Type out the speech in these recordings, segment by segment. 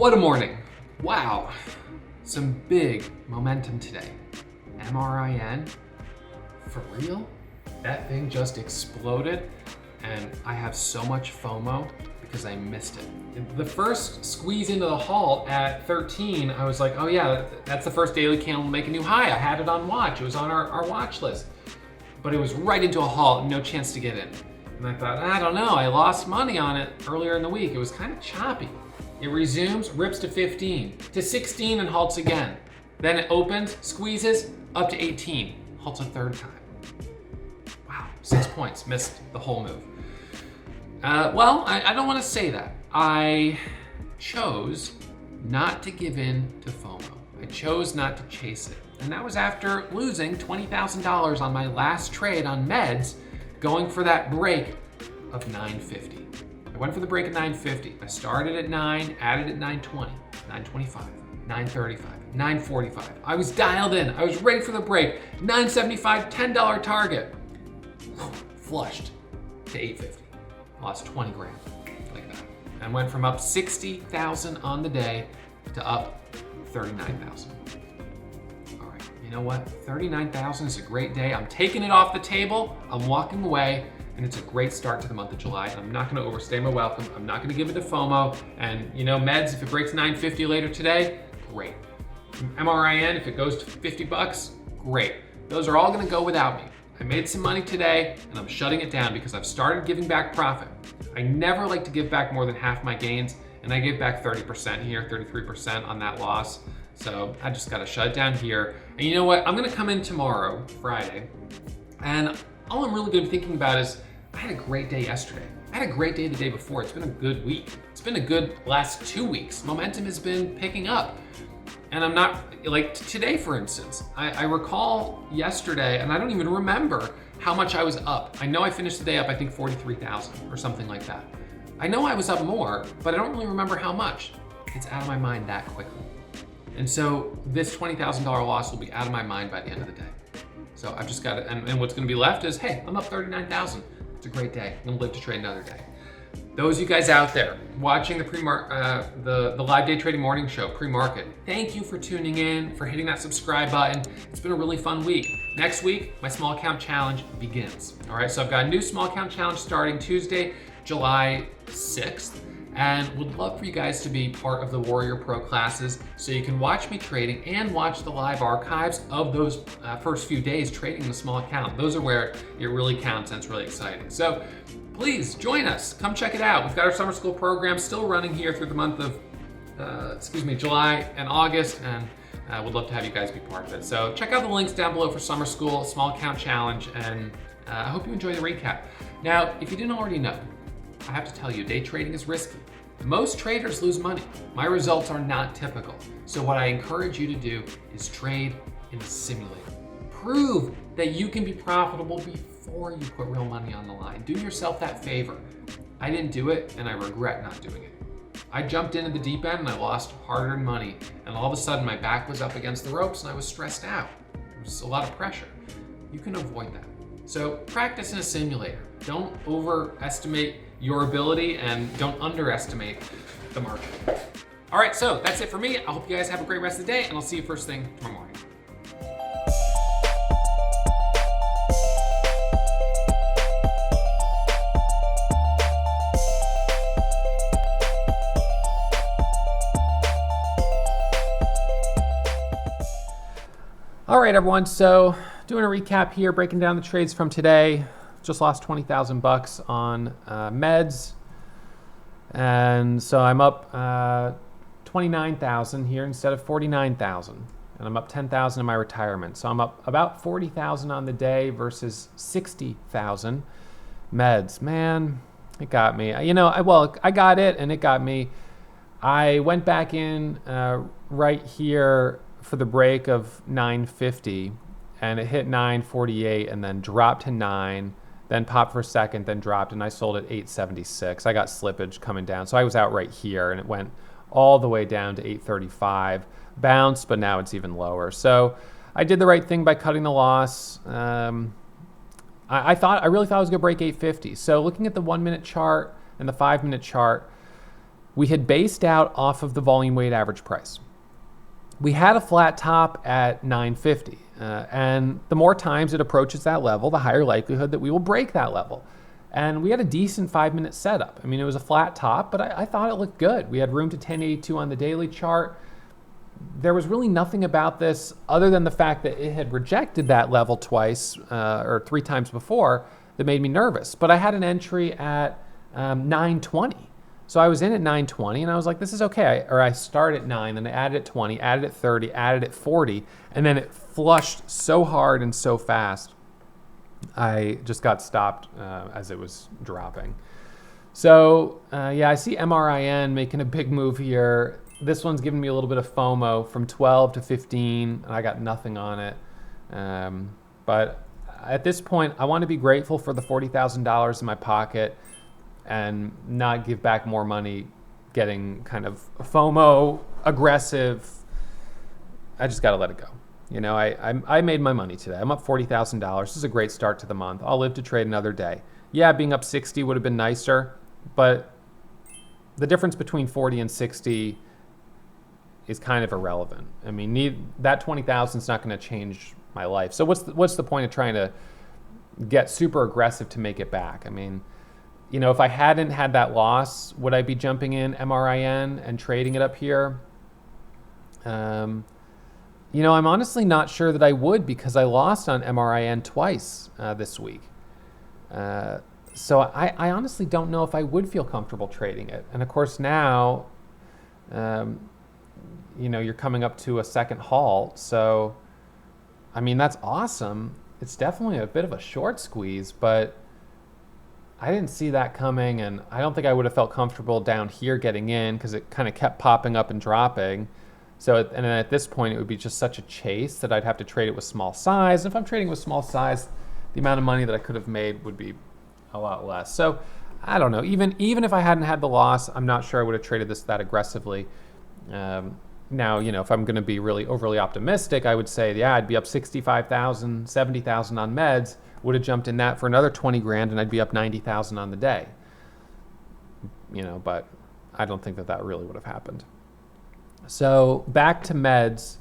What a morning. Wow. Some big momentum today. MRIN? For real? That thing just exploded and I have so much FOMO because I missed it. The first squeeze into the halt at 13, I was like, oh yeah, that's the first daily candle to make a new high. I had it on watch. It was on our watch list. But it was right into a halt, no chance to get in. And I thought, I don't know, I lost money on it earlier in the week. It was kind of choppy. It resumes, rips to 15, to 16 and halts again. Then it opens, squeezes, up to 18, halts a third time. Wow, 6 points, missed the whole move. I don't want to say that. I chose not to give in to FOMO. I chose not to chase it. And that was after losing $20,000 on my last trade on meds, going for that break of 950. I went for the break at 950. I started at 9, added at 920, 925, 935, 945. I was dialed in. I was ready for the break. 975, $10 target. Flushed to 850. Lost 20 grand like that. And went from up 60,000 on the day to up 39,000. All right, you know what? 39,000 is a great day. I'm taking it off the table. I'm walking away. And it's a great start to the month of July. And I'm not gonna overstay my welcome. I'm not gonna give it to FOMO. And you know, meds, if it breaks 950 later today, great. MRIN, if it goes to 50 bucks, great. Those are all gonna go without me. I made some money today and I'm shutting it down because I've started giving back profit. I never like to give back more than half my gains, and I gave back 30% here, 33% on that loss. So I just gotta shut it down here. And you know what? I'm gonna come in tomorrow, Friday, and all I'm really good thinking about is I had a great day yesterday. I had a great day the day before. It's been a good week. It's been a good last 2 weeks. Momentum has been picking up. And I'm not, like today for instance, I recall yesterday, and I don't even remember how much I was up. I know I finished the day up, I think 43,000 or something like that. I know I was up more, but I don't really remember how much. It's out of my mind that quickly. And so this $20,000 loss will be out of my mind by the end of the day. So I've just got it, and what's gonna be left is, hey, I'm up 39,000. It's a great day. I'm gonna live to trade another day. Those of you guys out there watching the live day trading morning show, pre-market, thank you for tuning in, for hitting that subscribe button. It's been a really fun week. Next week, my small account challenge begins. All right, so I've got a new small account challenge starting Tuesday, July 6th. And would love for you guys to be part of the Warrior Pro classes so you can watch me trading and watch the live archives of those first few days trading the small account. Those are where it really counts and it's really exciting. So please join us, come check it out. We've got our summer school program still running here through the month of, July and August, and would love to have you guys be part of it. So check out the links down below for summer school, small account challenge, and I hope you enjoy the recap. Now, if you didn't already know, I have to tell you, day trading is risky. Most traders lose money. My results are not typical. So what I encourage you to do is trade in a simulator. Prove that you can be profitable before you put real money on the line. Do yourself that favor. I didn't do it and I regret not doing it. I jumped into the deep end and I lost hard-earned money. And all of a sudden my back was up against the ropes and I was stressed out. There was a lot of pressure. You can avoid that. So practice in a simulator. Don't overestimate your ability and don't underestimate the market. All right, so that's it for me. I hope you guys have a great rest of the day and I'll see you first thing tomorrow morning. All right, everyone, so doing a recap here, breaking down the trades from today. Just lost 20,000 bucks on meds. And so I'm up 29,000 here instead of 49,000. And I'm up 10,000 in my retirement. So I'm up about 40,000 on the day versus 60,000 meds. Man, it got me. I got it and it got me. I went back in right here for the break of 950 and it hit 948 and then dropped to 9, then popped for a second, then dropped, and I sold at 876. I got slippage coming down. So I was out right here and it went all the way down to 835, bounced, but now it's even lower. So I did the right thing by cutting the loss. I really thought I was gonna break 850. So looking at the 1 minute chart and the 5 minute chart, we had based out off of the volume weighted average price. We had a flat top at 950, and the more times it approaches that level, the higher likelihood that we will break that level. And we had a decent 5-minute setup. I mean, it was a flat top, but I thought it looked good. We had room to 1082 on the daily chart. There was really nothing about this other than the fact that it had rejected that level twice or 3 times before that made me nervous. But I had an entry at 920. So I was in at 920 and I was like, this is okay. I start at 9, then I added at 20, added at 30, added at 40, and then it flushed so hard and so fast. I just got stopped as it was dropping. So yeah, I see MRIN making a big move here. This one's giving me a little bit of FOMO from 12 to 15, and I got nothing on it. But at this point, I want to be grateful for the $40,000 in my pocket and not give back more money getting kind of FOMO, aggressive. I just got to let it go. You know, I made my money today. I'm up $40,000. This is a great start to the month. I'll live to trade another day. Yeah, being up 60 would have been nicer, but the difference between 40 and 60 is kind of irrelevant. I mean, that 20,000 is not going to change my life. So what's the point of trying to get super aggressive to make it back? I mean, you know, if I hadn't had that loss, would I be jumping in MRIN and trading it up here? You know, I'm honestly not sure that I would because I lost on MRIN twice this week. So I honestly don't know if I would feel comfortable trading it. And of course now, you know, you're coming up to a second halt. So, I mean, that's awesome. It's definitely a bit of a short squeeze, but I didn't see that coming. And I don't think I would have felt comfortable down here getting in because it kind of kept popping up and dropping. So, and then at this point, it would be just such a chase that I'd have to trade it with small size. And if I'm trading with small size, the amount of money that I could have made would be a lot less. So, I don't know. Even if I hadn't had the loss, I'm not sure I would have traded this that aggressively. Now, you know, if I'm going to be really overly optimistic, I would say, yeah, I'd be up 65,000, 70,000 on meds, would have jumped in that for another 20 grand, and I'd be up 90,000 on the day. You know, but I don't think that really would have happened. So back to meds.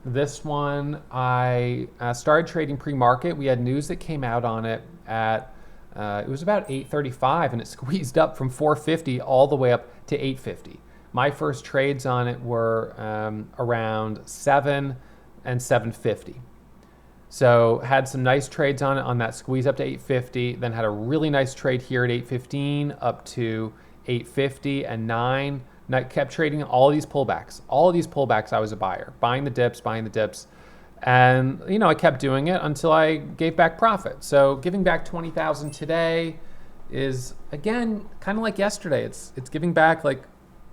This one, I started trading pre-market. We had news that came out on it at, it was about 8:35, and it squeezed up from 450 all the way up to 850. My first trades on it were around 7 and 750. So had some nice trades on it on that squeeze up to 850, then had a really nice trade here at 815 up to 850 and 9. And I kept trading all of these pullbacks. All of these pullbacks, I was a buyer, buying the dips. And, you know, I kept doing it until I gave back profit. So giving back 20,000 today is, again, kind of like yesterday. It's giving back like,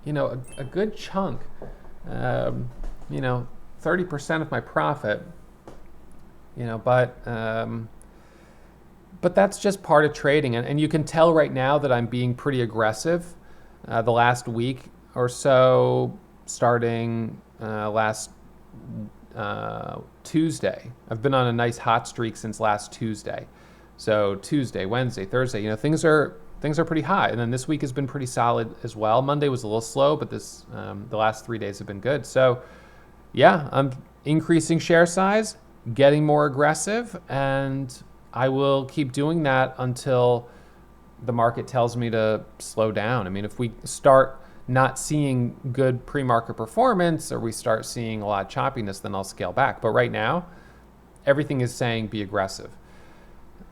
you know, a good chunk, you know, 30% of my profit, you know, but that's just part of trading. And you can tell right now that I'm being pretty aggressive. The last week or so, starting last Tuesday. I've been on a nice hot streak since last Tuesday. So Tuesday, Wednesday, Thursday, you know, things are pretty high. And then this week has been pretty solid as well. Monday was a little slow, but the last 3 days have been good. So yeah, I'm increasing share size, getting more aggressive, and I will keep doing that until the market tells me to slow down. I mean, if we start not seeing good pre-market performance or we start seeing a lot of choppiness, then I'll scale back. But right now, everything is saying be aggressive.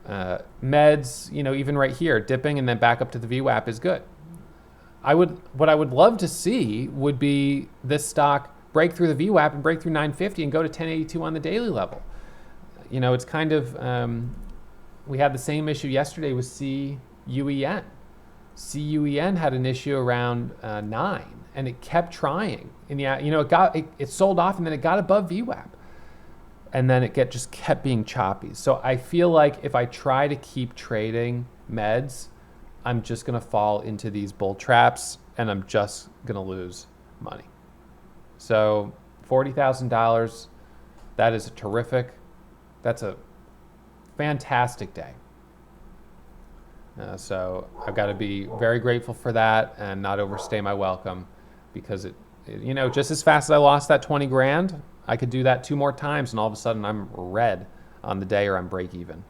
Meds, you know, even right here, dipping and then back up to the VWAP is good. What I would love to see would be this stock break through the VWAP and break through 950 and go to 1082 on the daily level. You know, it's kind of, we had the same issue yesterday with CUEN. CUEN had an issue around 9, and it kept trying. And yeah, you know, it sold off, and then it got above VWAP, and then it just kept being choppy. So I feel like if I try to keep trading meds, I'm just going to fall into these bull traps, and I'm just going to lose money. So $40,000, that is that's a fantastic day. So I've got to be very grateful for that and not overstay my welcome, because you know, just as fast as I lost that 20 grand, I could do that 2 more times and all of a sudden I'm red on the day, or I'm break even.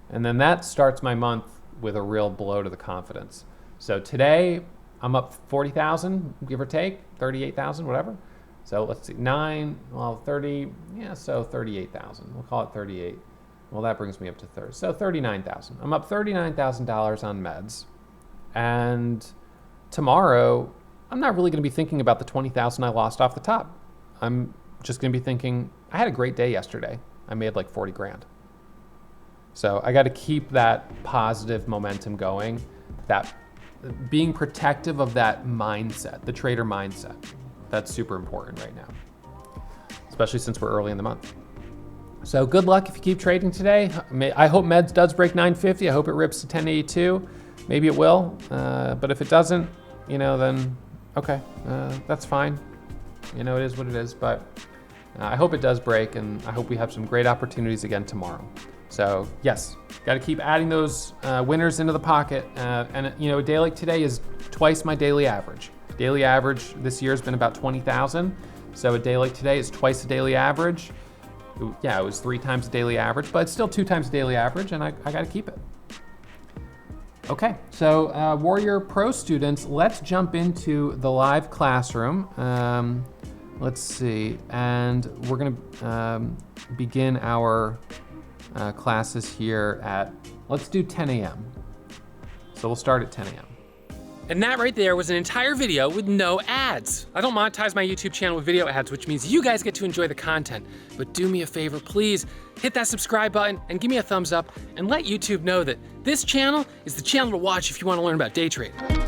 And then that starts my month with a real blow to the confidence. So today I'm up 40,000, give or take, 38,000, whatever. So let's see, 30, yeah, so 38,000. We'll call it 38. Well, that brings me up to 30. So 39,000. I'm up $39,000 on meds. And tomorrow, I'm not really going to be thinking about the 20,000 I lost off the top. I'm just going to be thinking, I had a great day yesterday. I made like 40 grand. So I got to keep that positive momentum going, that being protective of that mindset, the trader mindset. That's super important right now, especially since we're early in the month. So good luck if you keep trading today. I hope Meds does break 950. I hope it rips to 1082. Maybe it will, but if it doesn't, you know, then okay, that's fine. You know, it is what it is, but I hope it does break, and I hope we have some great opportunities again tomorrow. So yes, got to keep adding those winners into the pocket. And you know, a day like today is twice my daily average. Daily average this year has been about 20,000. So a day like today is twice the daily average. Yeah, it was 3 times the daily average, but it's still 2 times the daily average, and I got to keep it. Okay, so Warrior Pro students, let's jump into the live classroom. Let's see, and we're gonna begin our classes here at, let's do 10 a.m. So we'll start at 10 a.m. And that right there was an entire video with no ads. I don't monetize my YouTube channel with video ads, which means you guys get to enjoy the content. But do me a favor, please hit that subscribe button and give me a thumbs up and let YouTube know that this channel is the channel to watch if you want to learn about day trading.